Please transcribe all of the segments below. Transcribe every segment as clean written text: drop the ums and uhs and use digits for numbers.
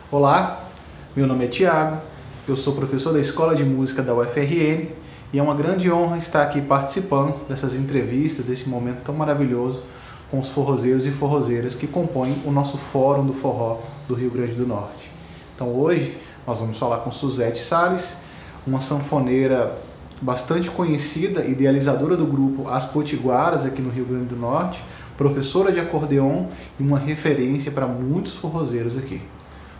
Olá, meu nome é Tiago, eu sou professor da Escola de Música da UFRN e é uma grande honra estar aqui participando dessas entrevistas, desse momento tão maravilhoso com os forrozeiros e forrozeiras que compõem o nosso Fórum do Forró do Rio Grande do Norte. Então hoje nós vamos falar com Suzete Salles, uma sanfoneira bastante conhecida, idealizadora do grupo As Potiguaras aqui no Rio Grande do Norte, professora de acordeon e uma referência para muitos forrozeiros aqui.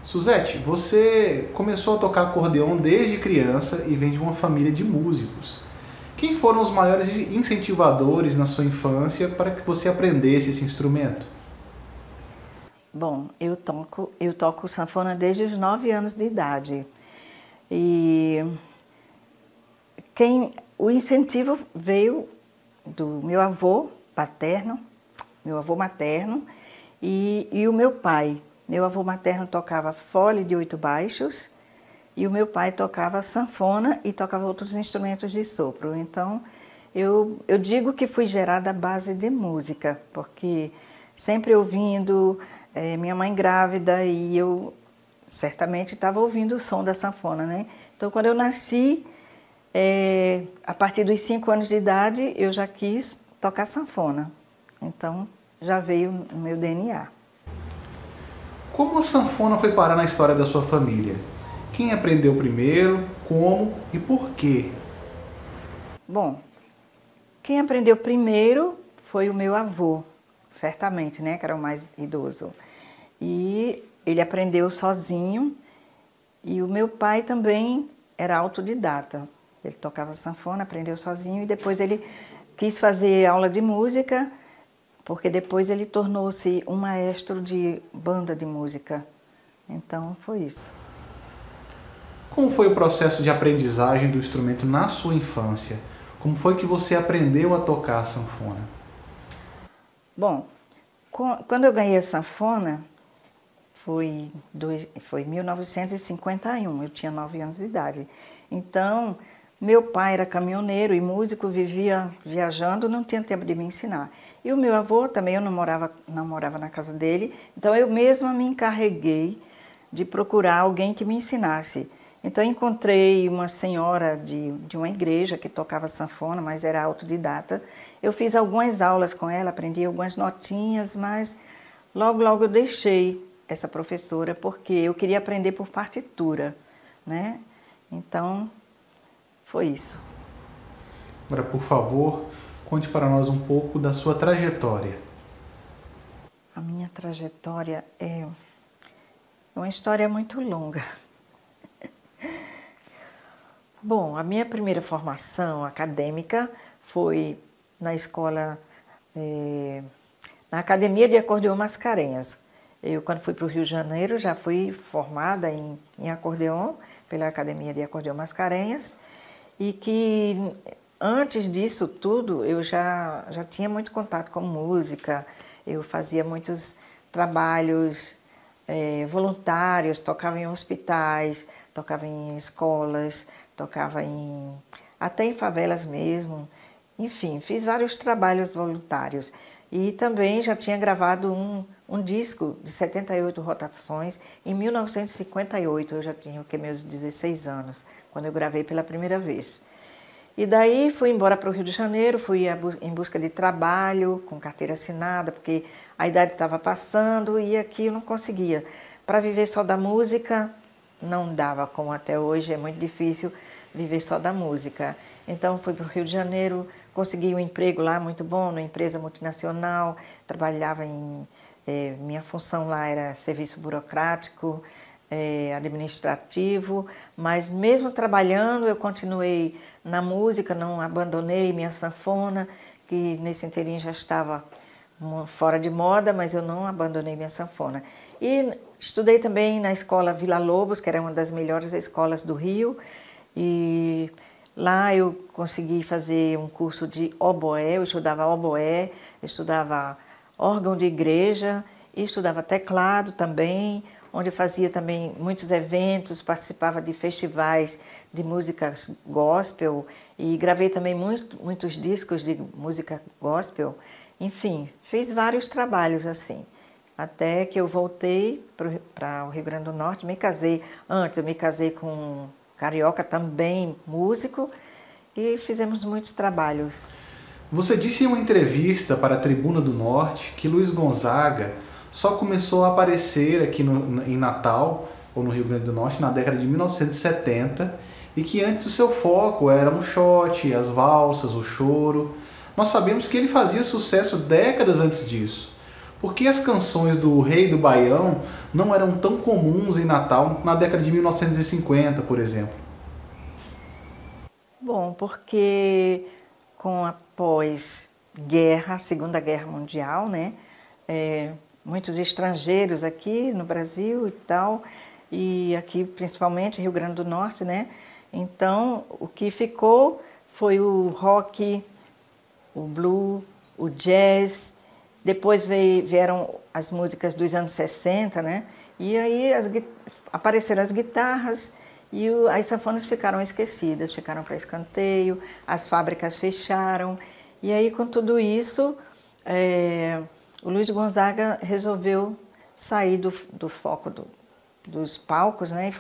Suzete, você começou a tocar acordeon desde criança e vem de uma família de músicos. Quem foram os maiores incentivadores na sua infância para que você aprendesse esse instrumento? Bom, eu toco sanfona desde os 9 anos de idade. E o incentivo veio do meu avô paterno, meu avô materno e o meu pai. Meu avô materno tocava fole de 8 baixos e o meu pai tocava sanfona e tocava outros instrumentos de sopro. Então, eu digo que fui gerada à base de música, porque sempre ouvindo, minha mãe grávida e eu certamente estava ouvindo o som da sanfona, né? Então, quando eu nasci, a partir dos 5 anos de idade, eu já quis tocar sanfona. Então, já veio no meu DNA. Como a sanfona foi parar na história da sua família? Quem aprendeu primeiro, como e por quê? Bom, quem aprendeu primeiro foi o meu avô, certamente, né, que era o mais idoso. E ele aprendeu sozinho e o meu pai também era autodidata. Ele tocava sanfona, aprendeu sozinho e depois ele quis fazer aula de música, porque depois ele tornou-se um maestro de banda de música. Então, foi isso. Como foi o processo de aprendizagem do instrumento na sua infância? Como foi que você aprendeu a tocar a sanfona? Bom, quando eu ganhei a sanfona, foi em 1951, eu tinha 9 anos de idade. Então, meu pai era caminhoneiro e músico, vivia viajando, não tinha tempo de me ensinar. E o meu avô também, eu não morava na casa dele, então eu mesma me encarreguei de procurar alguém que me ensinasse. Então encontrei uma senhora de uma igreja que tocava sanfona, mas era autodidata. Eu fiz algumas aulas com ela, aprendi algumas notinhas, mas logo eu deixei essa professora porque eu queria aprender por partitura, né? Então, foi isso. Agora, por favor, conte para nós um pouco da sua trajetória. A minha trajetória é uma história muito longa. Bom, a minha primeira formação acadêmica foi na escola, na Academia de Acordeon Mascarenhas. Eu, quando fui para o Rio de Janeiro, já fui formada em acordeon pela Academia de Acordeon Mascarenhas e que antes disso tudo eu já tinha muito contato com música, eu fazia muitos trabalhos voluntários, tocava em hospitais, tocava em escolas, tocava até em favelas mesmo, enfim, fiz vários trabalhos voluntários. E também já tinha gravado um disco de 78 rotações em 1958, eu já tinha meus 16 anos, quando eu gravei pela primeira vez. E daí fui embora para o Rio de Janeiro, fui em busca de trabalho, com carteira assinada, porque a idade estava passando e aqui eu não conseguia. Para viver só da música, não dava, como até hoje é muito difícil viver só da música. Então fui para o Rio de Janeiro, consegui um emprego lá muito bom, numa empresa multinacional, trabalhava minha função lá era serviço burocrático, administrativo, mas mesmo trabalhando eu continuei na música, não abandonei minha sanfona, que nesse inteirinho já estava fora de moda, mas eu não abandonei minha sanfona. E estudei também na escola Vila Lobos, que era uma das melhores escolas do Rio, e lá eu consegui fazer um curso de oboé, eu estudava oboé, estudava órgão de igreja, e estudava teclado também, onde eu fazia também muitos eventos, participava de festivais de músicas gospel e gravei também muitos discos de música gospel. Enfim, fiz vários trabalhos assim. até que eu voltei para o Rio Grande do Norte, me casei. Antes eu me casei com um carioca também, músico, e fizemos muitos trabalhos. Você disse em uma entrevista para a Tribuna do Norte que Luiz Gonzaga só começou a aparecer aqui em Natal, ou no Rio Grande do Norte, na década de 1970, e que antes o seu foco era um shot, as valsas, o choro. Nós sabemos que ele fazia sucesso décadas antes disso. Por que as canções do Rei do Baião não eram tão comuns em Natal na década de 1950, por exemplo? Bom, porque com a pós-guerra, Segunda Guerra Mundial, né? Muitos estrangeiros aqui no Brasil e tal, e aqui principalmente Rio Grande do Norte, né? Então, o que ficou foi o rock, o blues, o jazz, depois vieram as músicas dos anos 60, né? E aí apareceram as guitarras e as sanfonas ficaram esquecidas, ficaram para escanteio, as fábricas fecharam. E aí, com tudo isso, o Luiz Gonzaga resolveu sair do foco dos palcos, né? E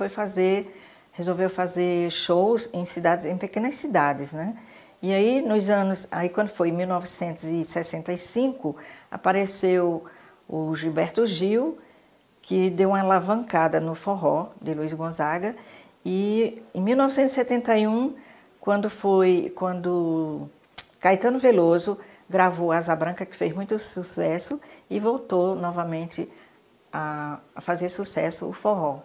resolveu fazer shows em pequenas cidades, né? E aí, quando foi em 1965, apareceu o Gilberto Gil, que deu uma alavancada no forró de Luiz Gonzaga. E em 1971, quando Caetano Veloso gravou Asa Branca, que fez muito sucesso, e voltou novamente a fazer sucesso o forró.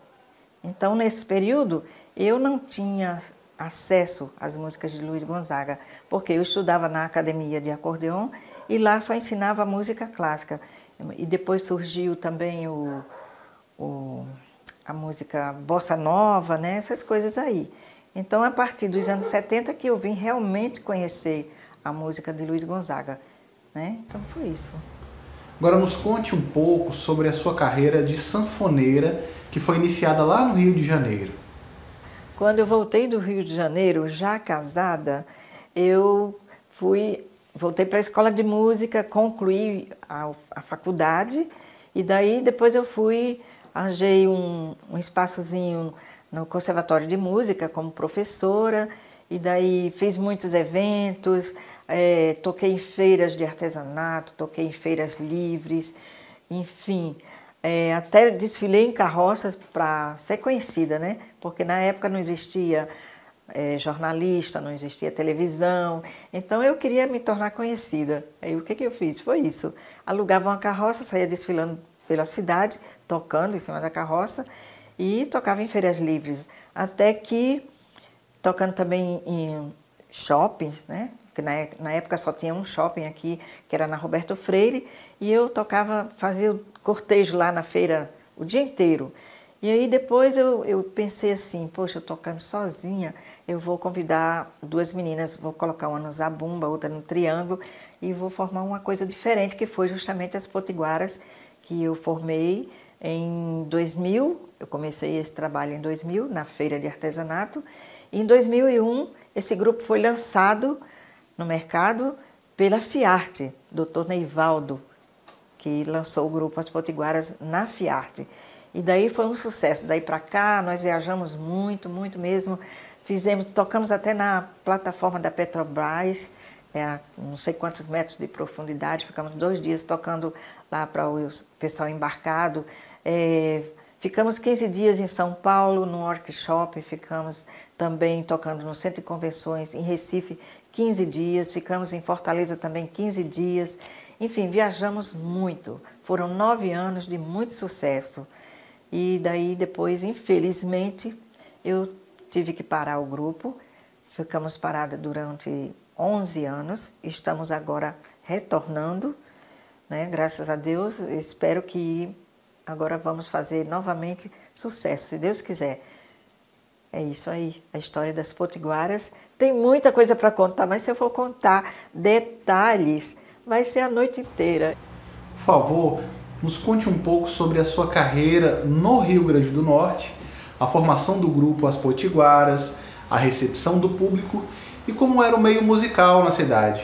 Então, nesse período, eu não tinha acesso às músicas de Luiz Gonzaga, porque eu estudava na Academia de Acordeon e lá só ensinava música clássica. E depois surgiu também a música bossa nova, né? Essas coisas aí. Então, a partir dos anos 70 que eu vim realmente conhecer a música de Luiz Gonzaga, né? Então, foi isso. Agora nos conte um pouco sobre a sua carreira de sanfoneira, que foi iniciada lá no Rio de Janeiro. Quando eu voltei do Rio de Janeiro, já casada, eu voltei para a escola de música, concluí a faculdade, e daí depois arranjei um espaçozinho no Conservatório de Música como professora, e daí fiz muitos eventos, toquei em feiras de artesanato, toquei em feiras livres, enfim, até desfilei em carroças para ser conhecida, né? Porque na época não existia jornalista, não existia televisão, então eu queria me tornar conhecida. Aí o que eu fiz? Foi isso, alugava uma carroça, saía desfilando pela cidade, tocando em cima da carroça e tocava em feiras livres, até que tocando também em shoppings, né? Porque na época só tinha um shopping aqui, que era na Roberto Freire, e eu fazia o cortejo lá na feira o dia inteiro. E aí depois eu pensei assim, poxa, eu tocando sozinha, eu vou convidar duas meninas, vou colocar uma no zabumba, outra no triângulo, e vou formar uma coisa diferente, que foi justamente as potiguaras, que eu formei em 2000, eu comecei esse trabalho em 2000, na feira de artesanato, e em 2001 esse grupo foi lançado no mercado pela Fiarte, Dr. Neivaldo, que lançou o grupo As Potiguaras na Fiarte. E daí foi um sucesso, daí para cá nós viajamos muito, muito mesmo, tocamos até na plataforma da Petrobras, não sei quantos metros de profundidade, ficamos 2 dias tocando lá para o pessoal embarcado, ficamos 15 dias em São Paulo, no workshop, ficamos também tocando no Centro de Convenções em Recife 15 dias, ficamos em Fortaleza também 15 dias, enfim, viajamos muito, foram 9 anos de muito sucesso. E daí depois, infelizmente, eu tive que parar o grupo, ficamos paradas durante 11 anos, estamos agora retornando, né? Graças a Deus, espero que agora vamos fazer novamente sucesso, se Deus quiser. É isso aí, a história das Potiguaras. Tem muita coisa para contar, mas se eu for contar detalhes, vai ser a noite inteira. Por favor, nos conte um pouco sobre a sua carreira no Rio Grande do Norte, a formação do grupo As Potiguaras, a recepção do público e como era o meio musical na cidade.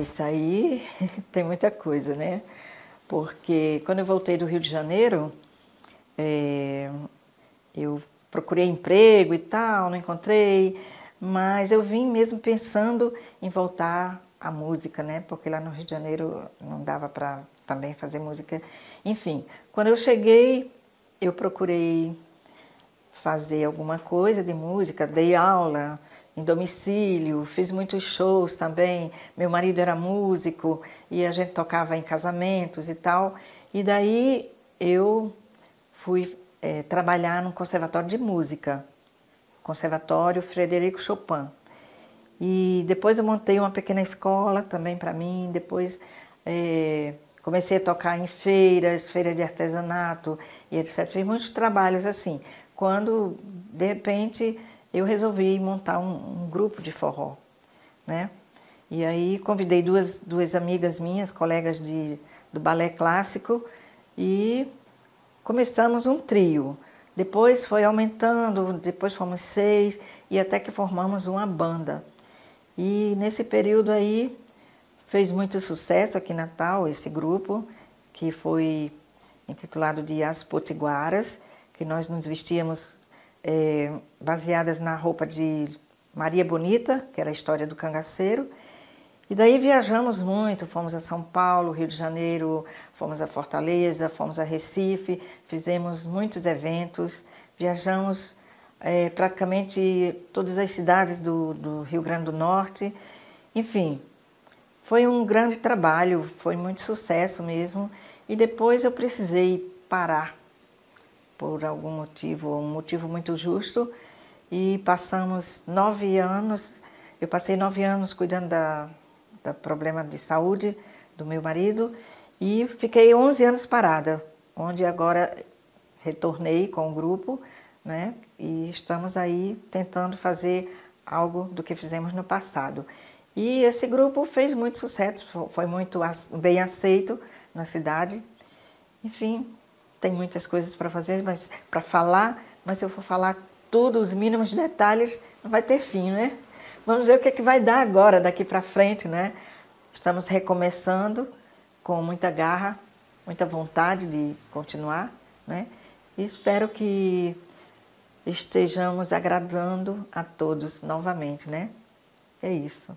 Isso aí tem muita coisa, né? porque quando eu voltei do Rio de Janeiro, eu procurei emprego e tal, não encontrei, mas eu vim mesmo pensando em voltar à música, né? Porque lá no Rio de Janeiro não dava para também fazer música. Enfim, quando eu cheguei, eu procurei fazer alguma coisa de música, dei aula em domicílio, fiz muitos shows também. Meu marido era músico e a gente tocava em casamentos e tal. E daí eu fui trabalhar num conservatório de música, Conservatório Frederico Chopin. E depois eu montei uma pequena escola também para mim, depois comecei a tocar em feiras de artesanato e etc. Fiz muitos trabalhos assim, quando de repente eu resolvi montar um grupo de forró, né? E aí convidei duas amigas minhas, colegas do balé clássico, e começamos um trio. Depois foi aumentando, depois fomos 6 e até que formamos uma banda. E nesse período aí fez muito sucesso aqui em Natal esse grupo, que foi intitulado de As Potiguaras, que nós nos vestíamos baseadas na roupa de Maria Bonita, que era a história do cangaceiro. E daí viajamos muito, fomos a São Paulo, Rio de Janeiro, fomos a Fortaleza, fomos a Recife, fizemos muitos eventos, viajamos praticamente todas as cidades do Rio Grande do Norte. Enfim, foi um grande trabalho, foi muito sucesso mesmo. E depois eu precisei parar por algum motivo, um motivo muito justo, e passamos 9 anos, eu passei 9 anos cuidando do problema de saúde do meu marido e fiquei 11 anos parada, onde agora retornei com o grupo, né? E estamos aí tentando fazer algo do que fizemos no passado. E esse grupo fez muito sucesso, foi muito bem aceito na cidade. Enfim, tem muitas coisas para fazer, mas para falar, mas se eu for falar tudo, os mínimos detalhes, não vai ter fim, né? Vamos ver o que é que vai dar agora, daqui para frente, né? Estamos recomeçando com muita garra, muita vontade de continuar, né? E espero que estejamos agradando a todos novamente, né? É isso.